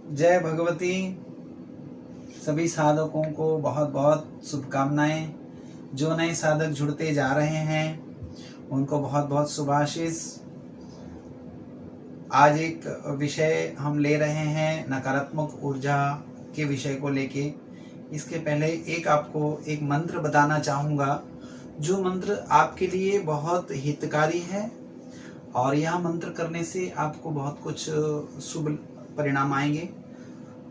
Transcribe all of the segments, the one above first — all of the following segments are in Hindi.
जय भगवती। सभी साधकों को बहुत बहुत शुभकामनाएं। जो नए साधक जुड़ते जा रहे हैं उनको बहुत बहुत शुभाशीष। आज एक विषय हम ले रहे हैं नकारात्मक ऊर्जा के विषय को लेके। इसके पहले आपको एक मंत्र बताना चाहूँगा, जो मंत्र आपके लिए बहुत हितकारी है और यह मंत्र करने से आपको बहुत कुछ शुभ परिणाम आएंगे।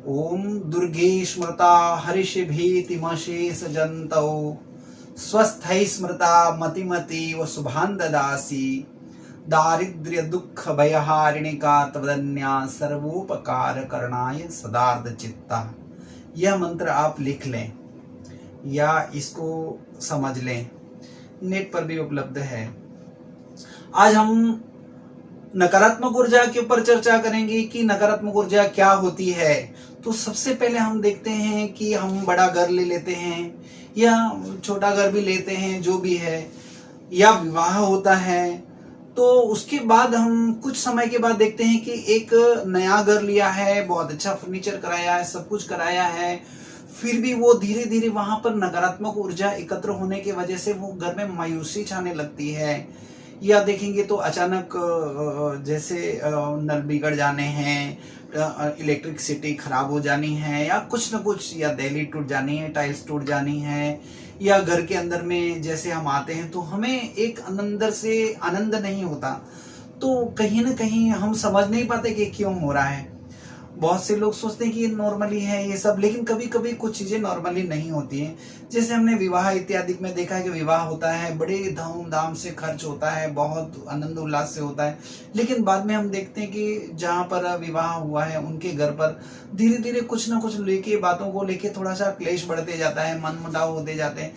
ओम दुर्गे स्मृता हरिषिभीतिमशेष जंतौ स्वस्थै स्मृता मतिमति व शुभान ददासी दारिद्र्य दुख भयहारिणिका तवदन्या सर्वोपकार करणाय सदार्थ चित्ता। यह मंत्र आप लिख लें या इसको समझ लें, नेट पर भी उपलब्ध है। आज हम नकारात्मक ऊर्जा के ऊपर चर्चा करेंगे कि नकारात्मक ऊर्जा क्या होती है। तो सबसे पहले हम देखते हैं कि हम बड़ा घर ले लेते हैं या छोटा घर भी लेते हैं, जो भी है, या विवाह होता है, तो उसके बाद हम कुछ समय के बाद देखते हैं कि एक नया घर लिया है, बहुत अच्छा फर्नीचर कराया है, सब कुछ कराया है, फिर भी वो धीरे धीरे वहां पर नकारात्मक ऊर्जा एकत्र होने की वजह से वो घर में मायूसी छाने लगती है। या देखेंगे तो अचानक जैसे नल बिगड़ जाने हैं, इलेक्ट्रिसिटी खराब हो जानी है, या कुछ न कुछ, या दहली टूट जानी है, टाइल्स टूट जानी है, या घर के अंदर में जैसे हम आते हैं तो हमें एक अंदर से आनंद नहीं होता। तो कहीं ना कहीं हम समझ नहीं पाते कि क्यों हो रहा है। बहुत से लोग सोचते हैं कि ये नॉर्मली है ये सब, लेकिन कभी कभी कुछ चीजें नॉर्मली नहीं होती हैं। जैसे हमने विवाह इत्यादि में देखा है कि विवाह होता है, बड़े धूमधाम से खर्च होता है, बहुत आनंद उल्लास से होता है, लेकिन बाद में हम देखते हैं कि जहाँ पर विवाह हुआ है उनके घर पर धीरे धीरे कुछ ना कुछ लेके, बातों को लेके थोड़ा सा क्लेश बढ़ते जाता है, मन मुटाव होते जाते हैं।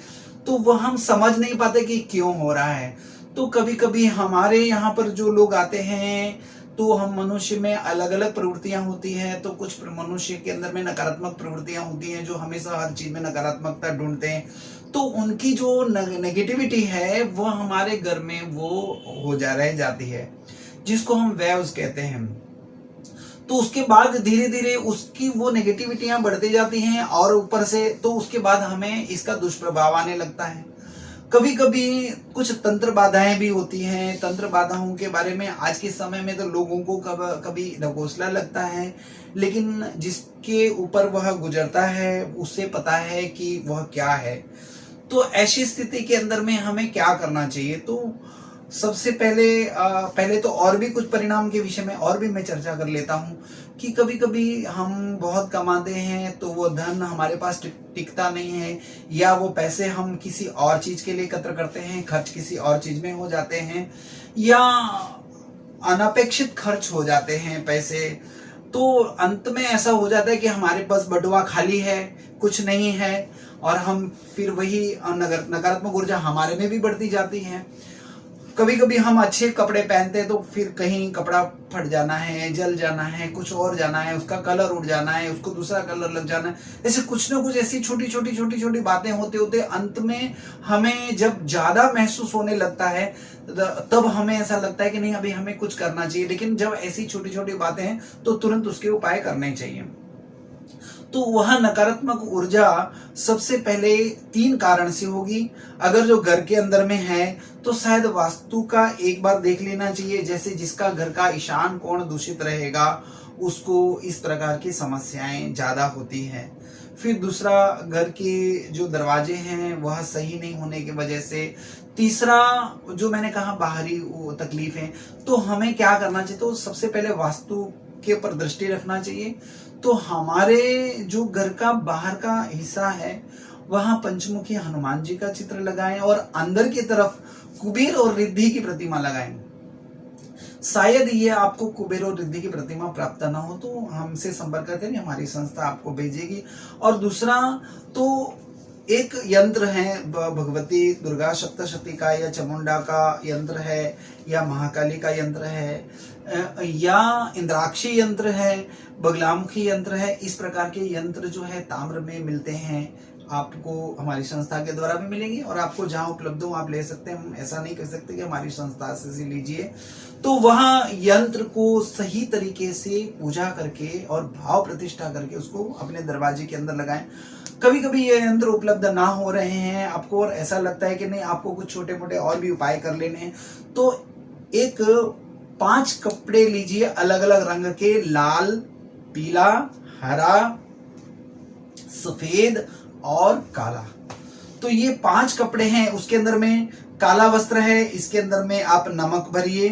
तो वह हम समझ नहीं पाते कि क्यों हो रहा है। तो कभी कभी हमारे यहाँ पर जो लोग आते हैं, तो हम मनुष्य में अलग अलग प्रवृत्तियां होती हैं। तो कुछ मनुष्य के अंदर में नकारात्मक प्रवृत्तियां होती हैं, जो हमेशा हर चीज में नकारात्मकता ढूंढते हैं। तो उनकी जो नेगेटिविटी है वो हमारे घर में वो रह जाती है, जिसको हम वेव्स कहते हैं। तो उसके बाद धीरे धीरे उसकी वो नेगेटिविटियां बढ़ती जाती हैं और ऊपर से तो उसके बाद हमें इसका दुष्प्रभाव आने लगता है। कभी कभी कुछ तंत्र बाधाएं भी होती हैं। तंत्र बाधाओं के बारे में आज के समय में तो लोगों को कभी ढकोसला लगता है, लेकिन जिसके ऊपर वह गुजरता है उससे पता है कि वह क्या है। तो ऐसी स्थिति के अंदर में हमें क्या करना चाहिए। तो सबसे पहले तो और भी कुछ परिणाम के विषय में और भी मैं चर्चा कर लेता हूँ कि कभी कभी हम बहुत कमाते हैं तो वो धन हमारे पास टिकता नहीं है, या वो पैसे हम किसी और चीज के लिए एकत्र करते हैं, खर्च किसी और चीज में हो जाते हैं, या अनपेक्षित खर्च हो जाते हैं पैसे। तो अंत में ऐसा हो जाता है कि हमारे पास बटुआ खाली है, कुछ नहीं है, और हम फिर वही नकारात्मक ऊर्जा हमारे में भी बढ़ती जाती है। कभी कभी हम अच्छे कपड़े पहनते हैं तो फिर कहीं कपड़ा फट जाना है, जल जाना है, कुछ और जाना है, उसका कलर उड़ जाना है, उसको दूसरा कलर लग जाना है। ऐसे कुछ ना कुछ ऐसी छोटी छोटी बातें होते होते अंत में हमें जब ज्यादा महसूस होने लगता है तब हमें ऐसा लगता है कि नहीं, अभी हमें कुछ करना चाहिए। लेकिन जब ऐसी छोटी छोटी बातें हैं तो तुरंत उसके उपाय करने चाहिए। तो वह नकारात्मक ऊर्जा सबसे पहले 3 कारण से होगी। अगर जो घर के अंदर में है तो शायद वास्तु का एक बार देख लेना चाहिए। जैसे जिसका घर का ईशान कोण दूषित रहेगा उसको इस प्रकार की समस्याएं ज्यादा होती हैं। फिर दूसरा, घर के जो दरवाजे हैं वह सही नहीं होने की वजह से। तीसरा, जो मैंने कहा बाहरी तकलीफ है। तो हमें क्या करना चाहिए, तो सबसे पहले वास्तु के ऊपर दृष्टि रखना चाहिए। तो हमारे जो घर का बाहर का हिस्सा है वहां पंचमुखी हनुमान जी का चित्र लगाएं और अंदर की तरफ कुबेर और रिद्धि की प्रतिमा लगाएं। शायद ये आपको कुबेर और रिद्धि की प्रतिमा प्राप्त ना हो तो हमसे संपर्क करते हैं, हमारी संस्था आपको भेजेगी। और दूसरा, तो एक यंत्र है भगवती दुर्गा सप्तशती का, या चामुंडा का यंत्र है, या महाकाली का यंत्र है, या इंद्राक्षी यंत्र है, बगलामुखी यंत्र है। इस प्रकार के यंत्र जो है ताम्र में मिलते हैं, आपको हमारी संस्था के द्वारा भी मिलेंगे और आपको जहां उपलब्ध हो आप ले सकते हैं। हम ऐसा नहीं कर सकते कि हमारी संस्था से लीजिए। तो वहां यंत्र को सही तरीके से पूजा करके और भाव प्रतिष्ठा करके उसको अपने दरवाजे के अंदर लगाएं। कभी कभी ये यंत्र उपलब्ध ना हो रहे हैं आपको और ऐसा लगता है कि नहीं, आपको कुछ छोटे मोटे और भी उपाय कर लेने हैं, तो एक 5 कपड़े लीजिए अलग अलग रंग के, लाल, पीला, हरा, सफेद और काला। तो ये 5 कपड़े हैं, उसके अंदर में काला वस्त्र है, इसके अंदर में आप नमक भरिए,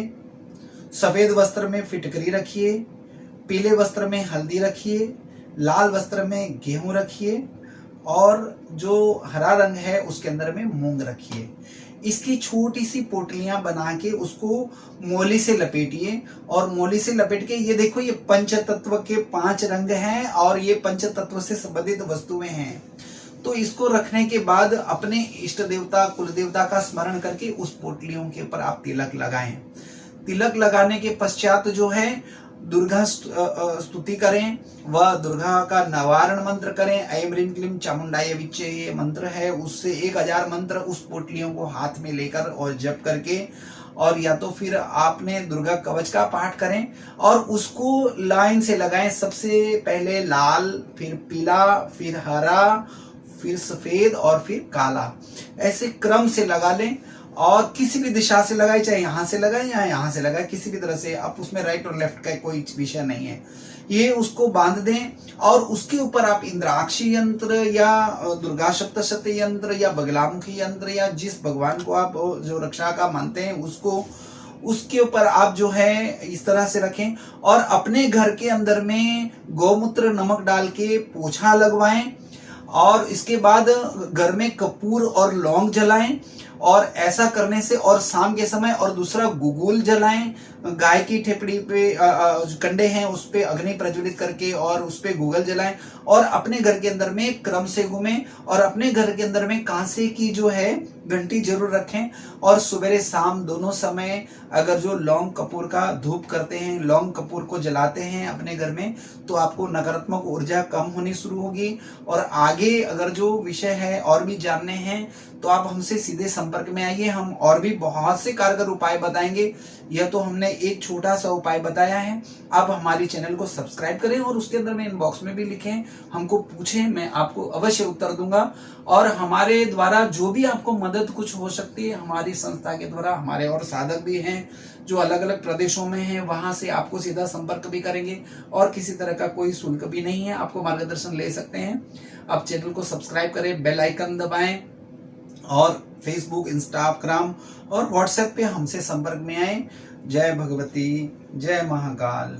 सफेद वस्त्र में फिटकरी रखिए, पीले वस्त्र में हल्दी रखिए, लाल वस्त्र में गेहूं रखिए और जो हरा रंग है उसके अंदर में मूंग रखिए। इसकी छोटी सी पोटलियां बना के उसको मोली से लपेटिए और मोली से लपेट के, ये देखो ये पंच तत्व के 5 रंग हैं और ये पंच तत्व से संबंधित वस्तुएं हैं। तो इसको रखने के बाद अपने इष्ट देवता कुल देवता का स्मरण करके उस पोटलियों के ऊपर आप तिलक लगाएं। तिलक लगाने के पश्चात जो है दुर्गा स्तुति करें व दुर्गा का निवारण मंत्र करें। ऐं ह्रीं क्लीं चामुंडाय विच्चे ये मंत्र है, उससे 1000 मंत्र उस पोटलियों को हाथ में लेकर और जप करके, और या तो फिर आपने दुर्गा कवच का पाठ करें और उसको लाइन से लगाएं। सबसे पहले लाल, फिर पीला, फिर हरा, फिर सफेद और फिर काला, ऐसे क्रम से लगा लें और किसी भी दिशा से लगाए, चाहे यहां से लगाए या यहां से लगाए, किसी भी तरह से। आप उसमें राइट और लेफ्ट का कोई विषय नहीं है। ये उसको बांध दें और उसके ऊपर आप इंद्राक्षी यंत्र या दुर्गा सप्तशती यंत्र या बगलामुखी यंत्र या जिस भगवान को आप जो रक्षा का मानते हैं उसको, उसके ऊपर आप जो है इस तरह से रखें और अपने घर के अंदर में गौमूत्र नमक डाल के पोछा लगवाएं और इसके बाद घर में कपूर और लौंग जलाएं। और ऐसा करने से, और शाम के समय, और दूसरा गुगुल जलाएं, गाय की ठेपड़ी पे कंडे हैं उस पे अग्नि प्रज्वलित करके और उस पे गुगल जलाएं और अपने घर के अंदर में क्रम से घूमें और अपने घर के अंदर में कांसे की जो है घंटी जरूर रखें। और सवेरे शाम दोनों समय अगर जो लौंग कपूर का धूप करते हैं, लौंग कपूर को जलाते हैं अपने घर में, तो आपको नकारात्मक ऊर्जा कम होनी शुरू होगी। और आगे अगर जो विषय है और भी जानने हैं तो आप हमसे सीधे संपर्क में आइए, हम और भी बहुत से कारगर उपाय बताएंगे। यह तो हमने एक छोटा सा उपाय बताया है। आप हमारी चैनल को सब्सक्राइब करें और उसके अंदर में इनबॉक्स में भी लिखें, हमको पूछें, मैं आपको अवश्य उत्तर दूंगा। और हमारे द्वारा जो भी आपको मदद कुछ हो सकती है, हमारी संस्था के द्वारा, हमारे और साधक भी हैं जो अलग अलग प्रदेशों में हैं, वहां से आपको सीधा संपर्क भी करेंगे और किसी तरह का कोई शुल्क भी नहीं है, आपको मार्गदर्शन ले सकते हैं। आप चैनल को सब्सक्राइब करें, बेल आइकन दबाएं और फेसबुक, इंस्टाग्राम और व्हाट्सएप पे हमसे संपर्क में आए। जय भगवती, जय महाकाल।